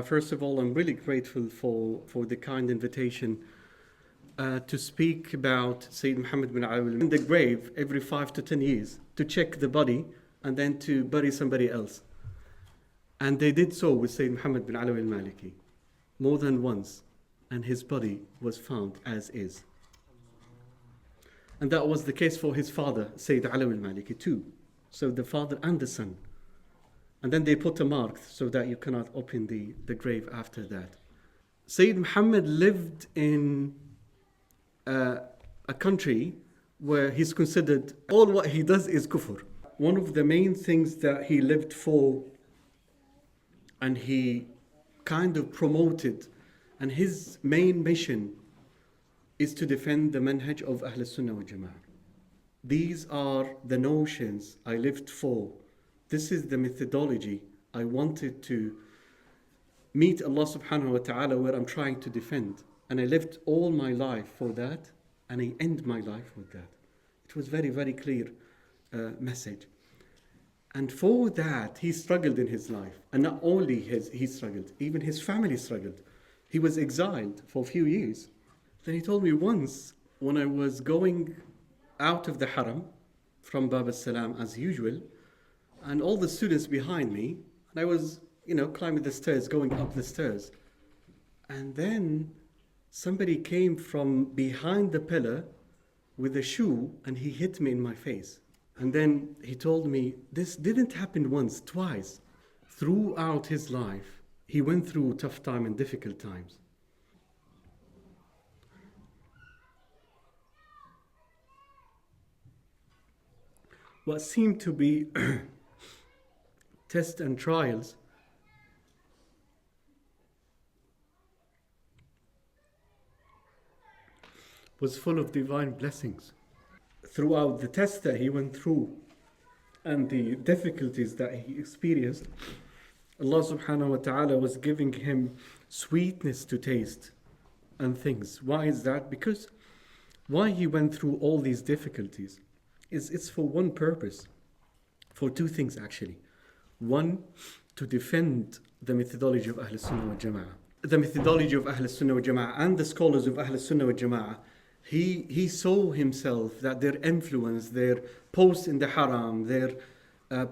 First of all, I'm really grateful for the kind invitation to speak about Sayyid Muhammad bin Ali in the grave every 5 to 10 years, to check the body and then to bury somebody else. And they did so with Sayyid Muhammad bin Ali al-Maliki more than once, and his body was found as is. And that was the case for his father, Sayyid Ali al-Maliki too. So the father and the son. And then they put a mark so that you cannot open the grave after that. Sayyid Muhammad lived in a country where he's considered all what he does is kufr. One of the main things that he lived for and he kind of promoted, and his main mission is to defend the manhaj of Ahlus Sunnah wal Jama'ah. These are the notions I lived for. This is the methodology I wanted to meet Allah subhanahu wa ta'ala where I'm trying to defend. And I lived all my life for that, and I end my life with that. It was very, very clear message. And for that, he struggled in his life. And not only he struggled, even his family struggled. He was exiled for a few years. Then he told me once, when I was going out of the haram from Bab al-Salam as usual, and all the students behind me, and I was, climbing the stairs, going up the stairs. And then somebody came from behind the pillar with a shoe and he hit me in my face. And then he told me, this didn't happen once, twice. Throughout his life, he went through tough time and difficult times. What seemed to be tests and trials was full of divine blessings. Throughout the tests that he went through and the difficulties that he experienced, Allah subhanahu wa ta'ala was giving him sweetness to taste and things. Why is that? Because why he went through all these difficulties it's for one purpose, for two things actually. One, to defend the methodology of Ahlus Sunnah wal Jama'ah. The methodology of Ahlus Sunnah wal Jama'ah and the scholars of Ahlus Sunnah wal Jama'ah, he saw himself that their influence, their posts in the haram, their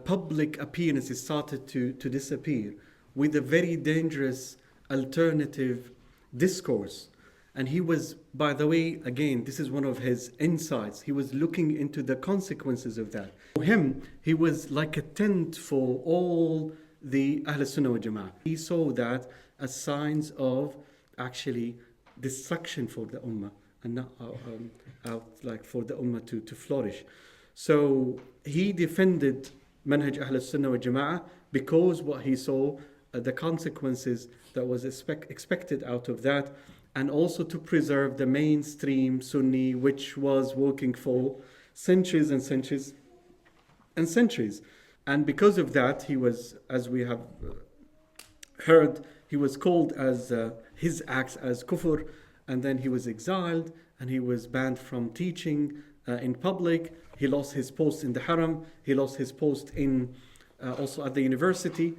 public appearances started to disappear with a very dangerous alternative discourse. And he was, by the way, again, this is one of his insights. He was looking into the consequences of that. For him, he was like a tent for all the Ahl Sunnah wal Jama'ah. He saw that as signs of actually destruction for the Ummah and not like for the Ummah to flourish. So he defended Manhaj Ahl Sunnah wal Jama'ah because what he saw, the consequences that was expected out of that, and also to preserve the mainstream Sunni, which was working for centuries and centuries and centuries. And because of that, he was, as we have heard, he was called as his acts as kufr, and then he was exiled, and he was banned from teaching in public. He lost his post in the haram, he lost his post in also at the university.